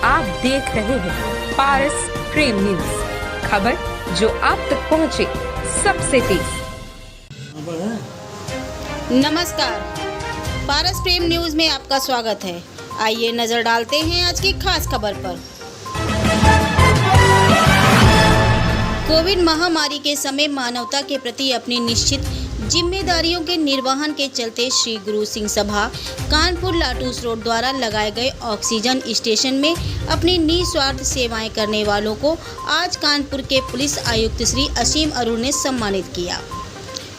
आप देख रहे हैं पारस प्रेम न्यूज, खबर जो आप तक पहुंचे सबसे तेज। नमस्कार, पारस प्रेम न्यूज में आपका स्वागत है। आइए नजर डालते हैं आज की खास खबर पर। कोविड महामारी के समय मानवता के प्रति अपनी निश्चित जिम्मेदारियों के निर्वहन के चलते श्री गुरु सिंह सभा कानपुर लाटूस रोड द्वारा लगाए गए ऑक्सीजन स्टेशन में अपनी निस्वार्थ सेवाएं करने वालों को आज कानपुर के पुलिस आयुक्त श्री असीम अरुण ने सम्मानित किया।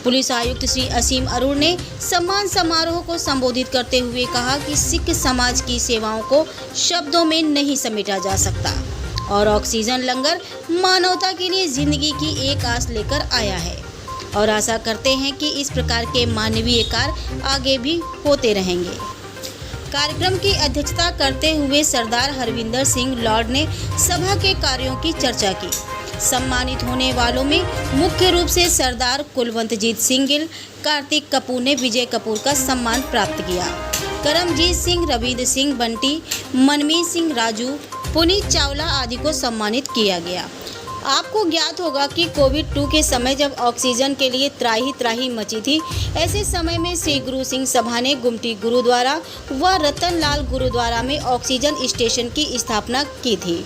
पुलिस आयुक्त श्री असीम अरुण ने सम्मान समारोह को संबोधित करते हुए कहा कि सिख समाज की सेवाओं को शब्दों में नहीं समेटा जा सकता और ऑक्सीजन लंगर मानवता के लिए जिंदगी की एक आस लेकर आया है और आशा करते हैं कि इस प्रकार के मानवीय कार्य आगे भी होते रहेंगे। कार्यक्रम की अध्यक्षता करते हुए सरदार हरविंदर सिंह लॉर्ड ने सभा के कार्यों की चर्चा की। सम्मानित होने वालों में मुख्य रूप से सरदार कुलवंतजीत सिंह गिल, कार्तिक कपूर ने विजय कपूर का सम्मान प्राप्त किया। करमजीत सिंह, रविंद्र सिंह बंटी, मनमीत सिंह राजू, पुनीत चावला आदि को सम्मानित किया गया। आपको ज्ञात होगा कि कोविड-2 के समय जब ऑक्सीजन के लिए त्राही मची थी, ऐसे समय में श्री गुरु सिंह सभा ने गुमटी गुरुद्वारा व रतनलाल गुरुद्वारा में ऑक्सीजन स्टेशन की स्थापना की थी,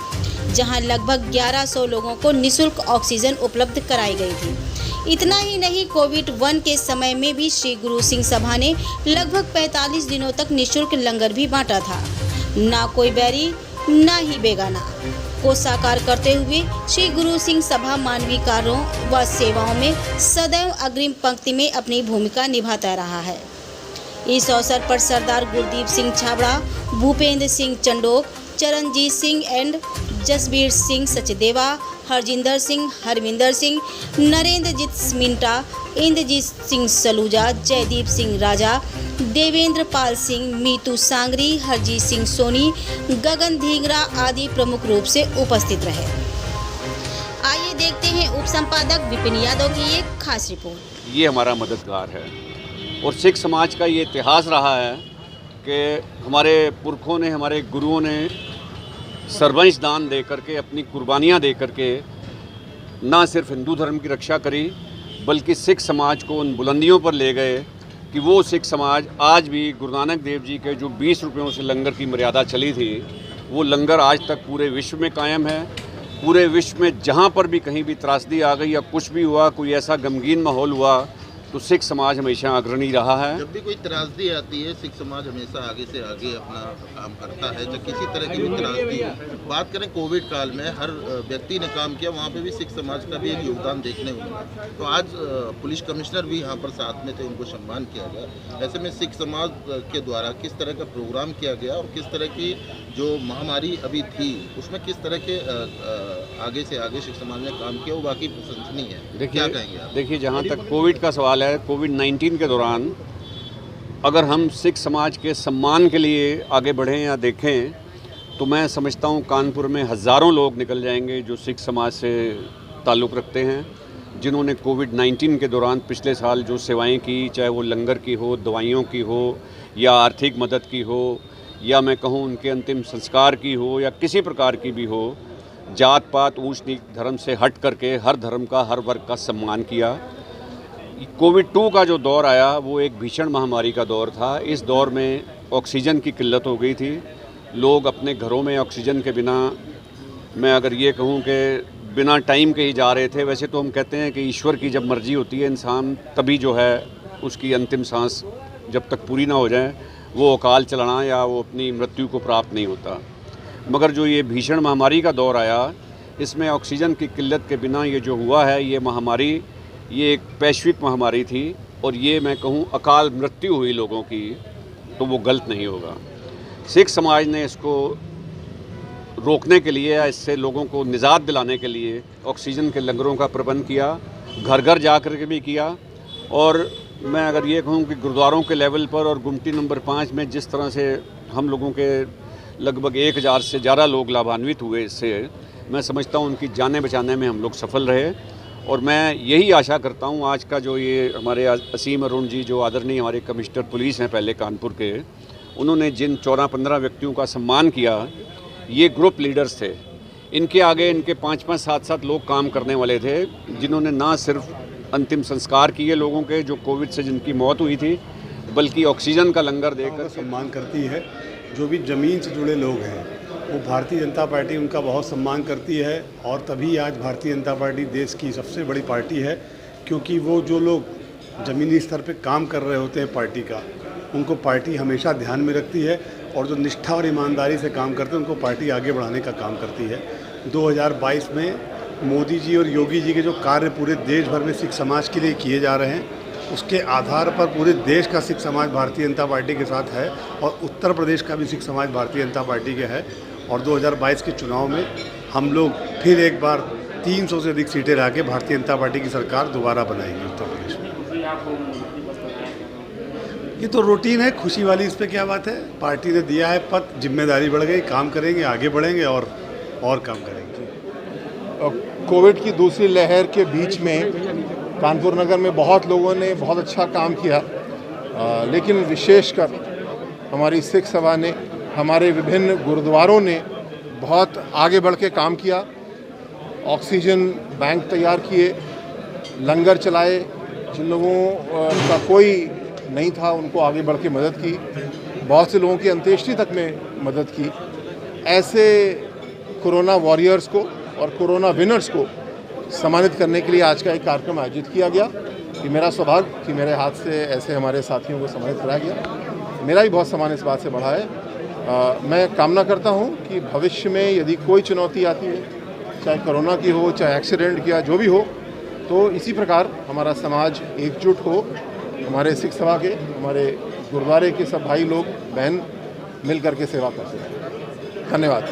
जहां लगभग 1100 लोगों को निःशुल्क ऑक्सीजन उपलब्ध कराई गई थी। इतना ही नहीं, कोविड-1 के समय में भी श्री गुरु सिंह सभा ने लगभग 45 दिनों तक निःशुल्क लंगर भी बांटा था। ना कोई बैरी ना ही बेगाना को साकार करते हुए श्री गुरु सिंह सभा मानवीय कार्यों व सेवाओं में सदैव अग्रिम पंक्ति में अपनी भूमिका निभाता रहा है। इस अवसर पर सरदार गुरदीप सिंह छाबड़ा, भूपेंद्र सिंह चंडोक, चरणजीत सिंह एंड जसबीर सिंह सचदेवा, हरजिंदर सिंह, हरविंदर सिंह, नरेंद्रजीत मिंटा, इंद्रजीत सिंह सलूजा, जयदीप सिंह राजा, देवेंद्र पाल सिंह, मीतू सांगरी, हरजीत सिंह सोनी, गगन धींगरा आदि प्रमुख रूप से उपस्थित रहे। आइए देखते हैं उप संपादक विपिन यादव की एक खास रिपोर्ट। ये हमारा मददगार है और सिख समाज का ये इतिहास रहा है कि हमारे पुरखों ने, हमारे गुरुओं ने सर्वंश दान दे करके, अपनी कुर्बानियाँ दे करके ना सिर्फ हिंदू धर्म की रक्षा करी बल्कि सिख समाज को उन बुलंदियों पर ले गए कि वो सिख समाज आज भी गुरु नानक देव जी के जो 20 रुपयों से लंगर की मर्यादा चली थी, वो लंगर आज तक पूरे विश्व में कायम है। पूरे विश्व में जहाँ पर भी कहीं भी त्रासदी आ गई या कुछ भी हुआ, कोई ऐसा गमगीन माहौल हुआ, तो सिख समाज हमेशा अग्रणी रहा है। जब भी कोई त्रासदी आती है, सिख समाज हमेशा आगे से आगे अपना काम करता है। जब किसी तरह की भी त्रासदी हो, बात करें कोविड काल में हर व्यक्ति ने काम किया, वहाँ पे भी सिख समाज का भी एक योगदान देखने को मिला। तो आज पुलिस कमिश्नर भी यहाँ पर साथ में थे, उनको सम्मान किया गया। ऐसे में सिख समाज के द्वारा किस तरह का प्रोग्राम किया गया और किस तरह की जो महामारी अभी थी उसमें किस तरह के आगे से आगे सिख समाज ने काम किया, वो बाकी प्रशंसनीय है। क्या कहेंगे आप? देखिए, जहाँ तक कोविड का सवाल है, कोविड-19 के दौरान अगर हम सिख समाज के सम्मान के लिए आगे बढ़ें या देखें तो मैं समझता हूँ कानपुर में हज़ारों लोग निकल जाएंगे जो सिख समाज से ताल्लुक़ रखते हैं, जिन्होंने कोविड-19 के दौरान पिछले साल जो सेवाएं की, चाहे वो लंगर की हो, दवाइयों की हो या आर्थिक मदद की हो या मैं कहूँ उनके अंतिम संस्कार की हो या किसी प्रकार की भी हो, जात पात ऊंच नीच धर्म से हट करके हर धर्म का, हर वर्ग का सम्मान किया। कोविड-2 का जो दौर आया वो एक भीषण महामारी का दौर था। इस दौर में ऑक्सीजन की किल्लत हो गई थी। लोग अपने घरों में ऑक्सीजन के बिना, मैं अगर ये कहूँ कि बिना टाइम के ही जा रहे थे। वैसे तो हम कहते हैं कि ईश्वर की जब मर्जी होती है, इंसान तभी जो है उसकी अंतिम सांस जब तक पूरी ना हो जाए वो अकाल चलाना या वो अपनी मृत्यु को प्राप्त नहीं होता। मगर जो ये भीषण महामारी का दौर आया, इसमें ऑक्सीजन की किल्लत के बिना ये जो हुआ है, ये महामारी, ये एक वैश्विक महामारी थी और ये मैं कहूँ अकाल मृत्यु हुई लोगों की, तो वो गलत नहीं होगा। सिख समाज ने इसको रोकने के लिए या इससे लोगों को निजात दिलाने के लिए ऑक्सीजन के लंगरों का प्रबंध किया, घर घर जा कर के भी किया। और मैं अगर ये कहूँ कि गुरुद्वारों के लेवल पर और गुमटी नंबर 5 में जिस तरह से हम लोगों के लगभग 1000 से ज़्यादा लोग लाभान्वित हुए, इससे मैं समझता हूँ उनकी जानें बचाने में हम लोग सफल रहे। और मैं यही आशा करता हूँ आज का जो ये हमारे असीम अरुण जी, जो आदरणीय हमारे कमिश्नर पुलिस हैं पहले कानपुर के, उन्होंने जिन 14-15 व्यक्तियों का सम्मान किया, ये ग्रुप लीडर्स थे। इनके आगे इनके 5-5, 7-7 लोग काम करने वाले थे, जिन्होंने ना सिर्फ अंतिम संस्कार किए लोगों के जो कोविड से जिनकी मौत हुई थी, बल्कि ऑक्सीजन का लंगर देकर सम्मान करती है। जो भी ज़मीन से जुड़े लोग हैं वो भारतीय जनता पार्टी उनका बहुत सम्मान करती है, और तभी आज भारतीय जनता पार्टी देश की सबसे बड़ी पार्टी है, क्योंकि वो जो लोग ज़मीनी स्तर पे काम कर रहे होते हैं पार्टी का, उनको पार्टी हमेशा ध्यान में रखती है, और जो निष्ठा और ईमानदारी से काम करते हैं उनको पार्टी आगे बढ़ाने का काम करती है। 2022 में मोदी जी और योगी जी के जो कार्य पूरे देश भर में सिख समाज के लिए किए जा रहे हैं, उसके आधार पर पूरे देश का सिख समाज भारतीय जनता पार्टी के साथ है, और उत्तर प्रदेश का भी सिख समाज भारतीय जनता पार्टी के है। और 2022 के चुनाव में हम लोग फिर एक बार 300 से अधिक सीटें ला के भारतीय जनता पार्टी की सरकार दोबारा बनाएंगे उत्तर प्रदेश में। ये तो रूटीन है, खुशी वाली इस पे क्या बात है। पार्टी ने दिया है पद, जिम्मेदारी बढ़ गई, काम करेंगे, आगे बढ़ेंगे और काम करेंगे। कोविड की दूसरी लहर के बीच में कानपुर नगर में बहुत लोगों ने बहुत अच्छा काम किया, लेकिन विशेषकर हमारी सिख सभा ने, हमारे विभिन्न गुरुद्वारों ने बहुत आगे बढ़ के काम किया। ऑक्सीजन बैंक तैयार किए, लंगर चलाए, जिन लोगों का कोई नहीं था उनको आगे बढ़ के मदद की, बहुत से लोगों की अंत्येष्टि तक में मदद की। ऐसे कोरोना वॉरियर्स को और कोरोना विनर्स को सम्मानित करने के लिए आज का एक कार्यक्रम आयोजित किया गया। कि मेरा सौभाग्य कि मेरे हाथ से ऐसे हमारे साथियों को सम्मानित कराया गया। मेरा ही बहुत सम्मान इस बात से बढ़ा है। मैं कामना करता हूं कि भविष्य में यदि कोई चुनौती आती है, चाहे कोरोना की हो, चाहे एक्सीडेंट की, जो भी हो, तो इसी प्रकार हमारा समाज एकजुट हो, हमारे सिख सभा के, हमारे गुरुद्वारे के सब भाई लोग बहन मिल करके सेवा कर सकें। धन्यवाद।